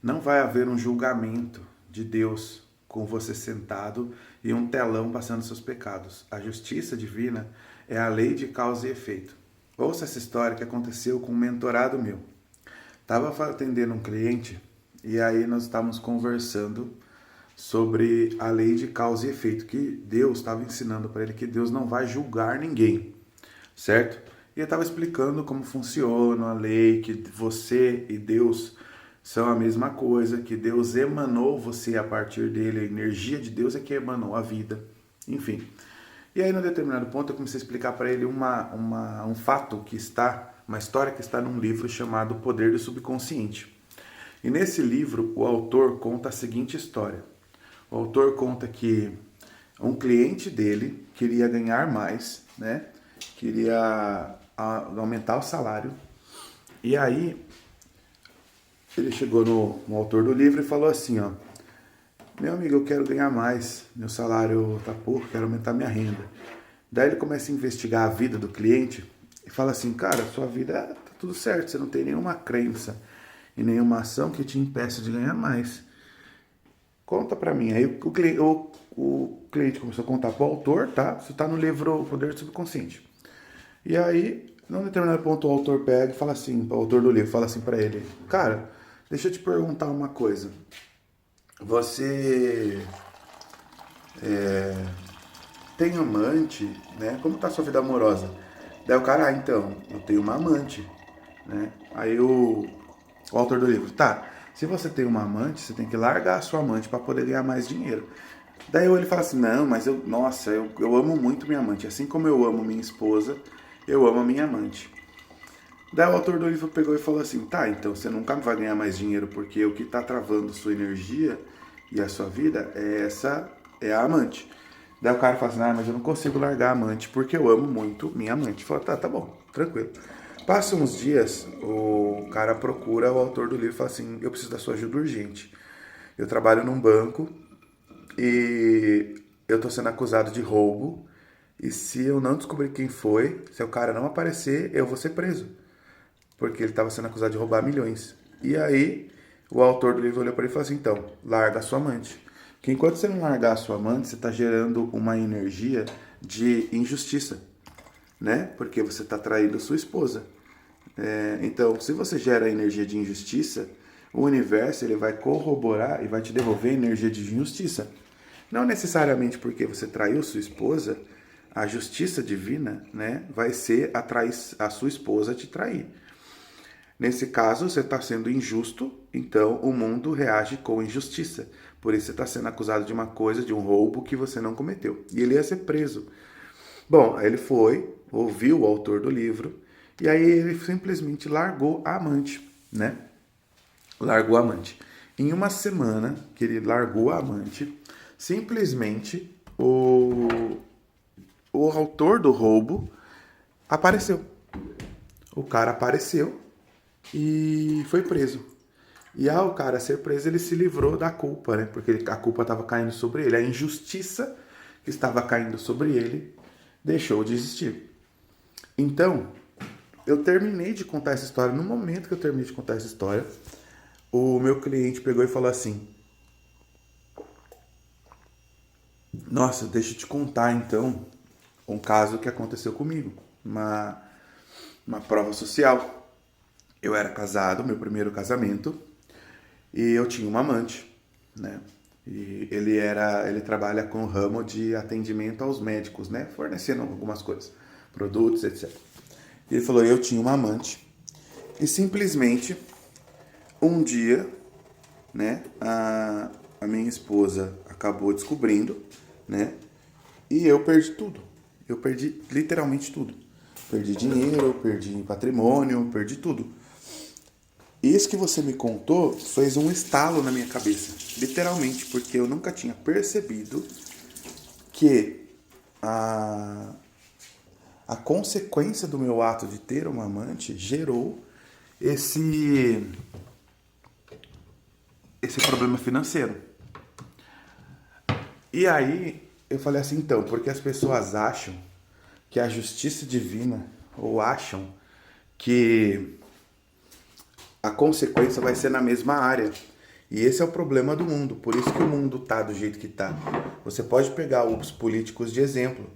Não vai haver um julgamento de Deus com você sentado e um telão passando seus pecados. A justiça divina é a lei de causa e efeito. Ouça essa história que aconteceu com um mentorado meu. Estava atendendo um cliente e aí nós estávamos conversando sobre a lei de causa e efeito, que Deus estava ensinando para ele que Deus não vai julgar ninguém, certo? E eu estava explicando como funciona a lei, que você e Deus são a mesma coisa, que Deus emanou você a partir dele, a energia de Deus é que emanou a vida, enfim. E aí, num determinado ponto, eu comecei a explicar para ele um fato que está, uma história que está num livro chamado O Poder do Subconsciente. E nesse livro, o autor conta a seguinte história. O autor conta que um cliente dele queria ganhar mais, né? Queria aumentar o salário. E aí, ele chegou no autor do livro e falou assim, ó: meu amigo, eu quero ganhar mais, meu salário tá pouco, quero aumentar minha renda. Daí ele começa a investigar a vida do cliente e fala assim, cara, sua vida tá tudo certo, você não tem nenhuma crença e nenhuma ação que te impeça de ganhar mais. Conta pra mim. Aí o cliente começou a contar pro autor, tá? Isso tá no livro O Poder do Subconsciente. E aí, num determinado ponto, o autor pega e fala assim, o autor do livro fala assim pra ele, cara, deixa eu te perguntar uma coisa. Você tem amante, né? Como tá a sua vida amorosa? Daí o cara, então, eu tenho uma amante, né? Aí o autor do livro, tá, se você tem uma amante, você tem que largar a sua amante para poder ganhar mais dinheiro. Daí ele fala assim, não, mas eu amo muito minha amante, assim como eu amo minha esposa, eu amo a minha amante. Daí o autor do livro pegou e falou assim, tá, então você nunca vai ganhar mais dinheiro porque o que tá travando sua energia e a sua vida é a amante. Daí o cara fala assim, ah, mas eu não consigo largar a amante porque eu amo muito minha amante. Fala, tá bom, tranquilo. Passam uns dias, o cara procura o autor do livro e fala assim, eu preciso da sua ajuda urgente. Eu trabalho num banco e eu tô sendo acusado de roubo e se eu não descobrir quem foi, se o cara não aparecer, eu vou ser preso porque ele estava sendo acusado de roubar milhões. E aí, o autor do livro olhou para ele e falou assim, então, larga a sua amante. Porque enquanto você não largar a sua amante, você está gerando uma energia de injustiça, né? Porque você está traindo sua esposa. Então, se você gera energia de injustiça, o universo ele vai corroborar e vai te devolver energia de injustiça. Não necessariamente porque você traiu sua esposa, a justiça divina, né, vai ser a sua esposa te trair. Nesse caso, você está sendo injusto, então o mundo reage com injustiça. Por isso você está sendo acusado de uma coisa, de um roubo que você não cometeu. E ele ia ser preso. Bom, aí ele foi, ouviu o autor do livro, e aí ele simplesmente largou a amante, né? Largou a amante. Em uma semana que ele largou a amante, simplesmente o autor do roubo apareceu. O cara apareceu e foi preso. E ao cara ser preso, ele se livrou da culpa, né? Porque a culpa estava caindo sobre ele. A injustiça que estava caindo sobre ele deixou de existir. Então, eu terminei de contar essa história. No momento que eu terminei de contar essa história, o meu cliente pegou e falou assim: nossa, deixa eu te contar então um caso que aconteceu comigo. Uma prova social. Eu era casado, meu primeiro casamento, e eu tinha uma amante, né? E ele trabalha com o ramo de atendimento aos médicos, né? Fornecendo algumas coisas, produtos, etc. E ele falou, eu tinha uma amante. E simplesmente, um dia, né? A minha esposa acabou descobrindo, né? E eu perdi tudo. Eu perdi literalmente tudo. Perdi dinheiro, perdi patrimônio, perdi tudo. Isso que você me contou fez um estalo na minha cabeça, literalmente, porque eu nunca tinha percebido que a consequência do meu ato de ter uma amante gerou esse, esse problema financeiro. E aí eu falei assim, então, porque as pessoas acham que a justiça divina, ou acham que a consequência vai ser na mesma área. E esse é o problema do mundo, por isso que o mundo tá do jeito que tá. Você pode pegar os políticos de exemplo.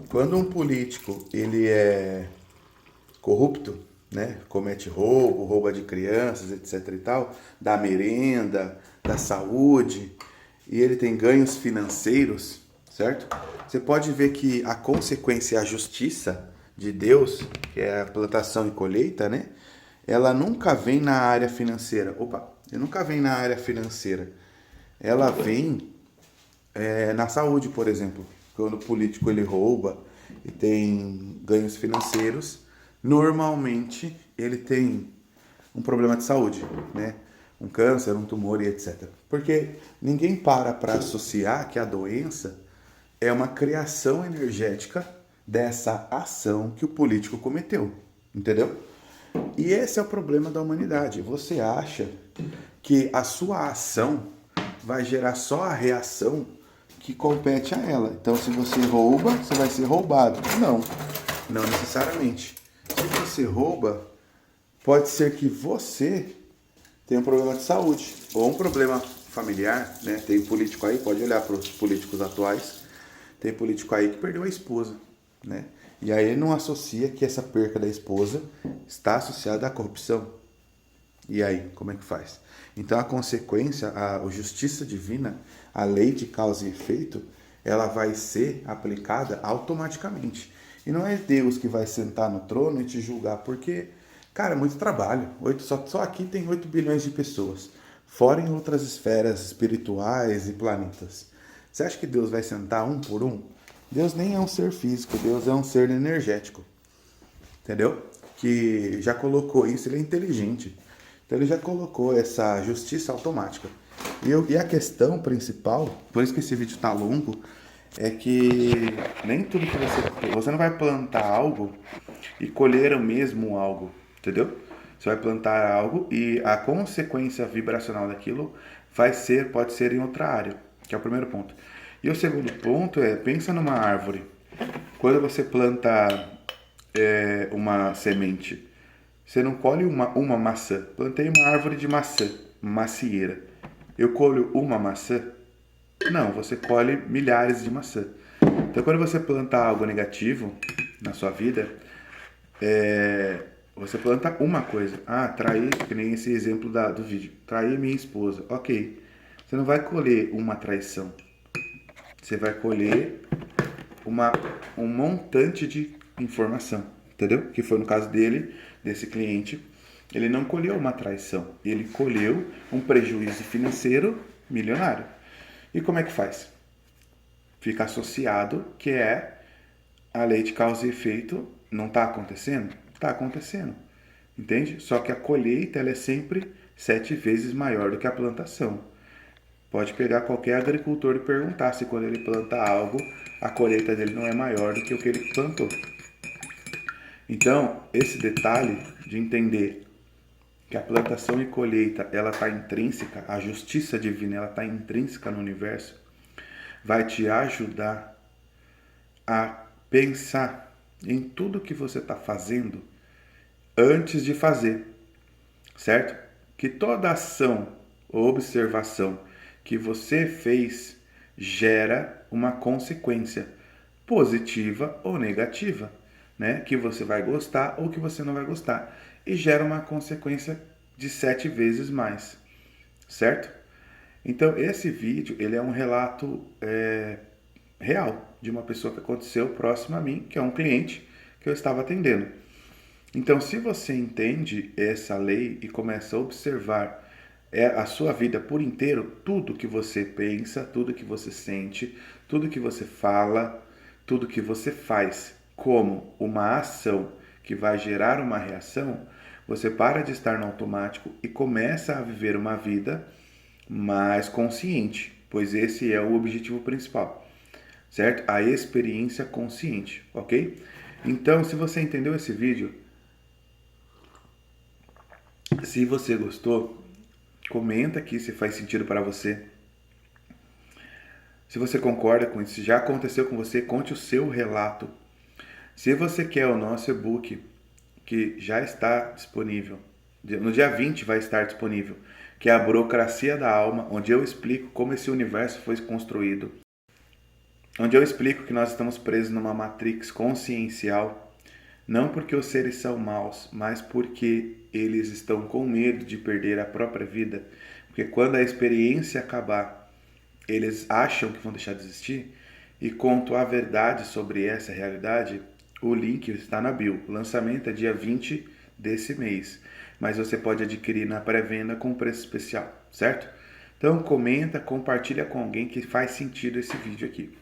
Quando um político, ele é corrupto, né? Comete roubo, rouba de crianças, etc e tal, da merenda, da saúde, e ele tem ganhos financeiros, certo? Você pode ver que a consequência, a justiça de Deus, que é a plantação e colheita, né? Ela nunca vem na área financeira. Ela nunca vem na área financeira. Ela vem na saúde, por exemplo. Quando o político ele rouba e tem ganhos financeiros, normalmente ele tem um problema de saúde, né? Um câncer, um tumor e etc. Porque ninguém para associar que a doença é uma criação energética dessa ação que o político cometeu, entendeu? E esse é o problema da humanidade. Você acha que a sua ação vai gerar só a reação que compete a ela. Então, se você rouba, você vai ser roubado. Não, não necessariamente. Se você rouba, pode ser que você tenha um problema de saúde ou um problema familiar, né? Tem político aí, pode olhar para os políticos atuais, tem político aí que perdeu a esposa, né? E aí ele não associa que essa perca da esposa está associada à corrupção. E aí, como é que faz? Então a consequência, a justiça divina, a lei de causa e efeito, ela vai ser aplicada automaticamente. E não é Deus que vai sentar no trono e te julgar, porque, cara, é muito trabalho. Só aqui tem 8 bilhões de pessoas, fora em outras esferas espirituais e planetas. Você acha que Deus vai sentar um por um? Deus nem é um ser físico, Deus é um ser energético. Entendeu? Que já colocou isso, ele é inteligente. Então ele já colocou essa justiça automática. E a questão principal, por isso que esse vídeo está longo, é que nem tudo que você não vai plantar algo e colher o mesmo algo, entendeu? Você vai plantar algo e a consequência vibracional daquilo pode ser em outra área, que é o primeiro ponto. E o segundo ponto é, pensa numa árvore. Quando você planta uma semente, você não colhe uma maçã. Plantei uma árvore de maçã, macieira. Eu colho uma maçã? Não, você colhe milhares de maçã. Então, quando você planta algo negativo na sua vida, você planta uma coisa. Ah, trair, que nem esse exemplo do vídeo. Trair minha esposa. Ok. Você não vai colher uma traição. Você vai colher um montante de informação. Entendeu? Que foi no caso dele, desse cliente. Ele não colheu uma traição. Ele colheu um prejuízo financeiro milionário. E como é que faz? Fica associado que é a lei de causa e efeito. Não está acontecendo? Está acontecendo. Entende? Só que a colheita ela é sempre 7 vezes maior do que a plantação. Pode pegar qualquer agricultor e perguntar se quando ele planta algo, a colheita dele não é maior do que o que ele plantou. Então, esse detalhe de entender que a plantação e colheita ela está intrínseca, a justiça divina ela está intrínseca no universo, vai te ajudar a pensar em tudo que você está fazendo antes de fazer, certo? Que toda ação ou observação que você fez gera uma consequência positiva ou negativa, né? Que você vai gostar ou que você não vai gostar. E gera uma consequência de 7 vezes mais, certo? Então, esse vídeo ele é um relato real de uma pessoa que aconteceu próximo a mim, que é um cliente que eu estava atendendo. Então, se você entende essa lei e começa a observar a sua vida por inteiro, tudo que você pensa, tudo que você sente, tudo que você fala, tudo que você faz como uma ação que vai gerar uma reação, você para de estar no automático e começa a viver uma vida mais consciente, pois esse é o objetivo principal, certo? A experiência consciente, ok? Então, se você entendeu esse vídeo, se você gostou, comenta aqui se faz sentido para você. Se você concorda com isso, se já aconteceu com você, conte o seu relato. Se você quer o nosso e-book, que já está disponível, no dia 20 vai estar disponível, que é a Burocracia da Alma, onde eu explico como esse universo foi construído, onde eu explico que nós estamos presos numa matrix consciencial, não porque os seres são maus, mas porque eles estão com medo de perder a própria vida, porque quando a experiência acabar, eles acham que vão deixar de existir, e conto a verdade sobre essa realidade. O link está na bio. O lançamento é dia 20 desse mês, mas você pode adquirir na pré-venda com preço especial, certo? Então comenta, compartilha com alguém que faz sentido esse vídeo aqui.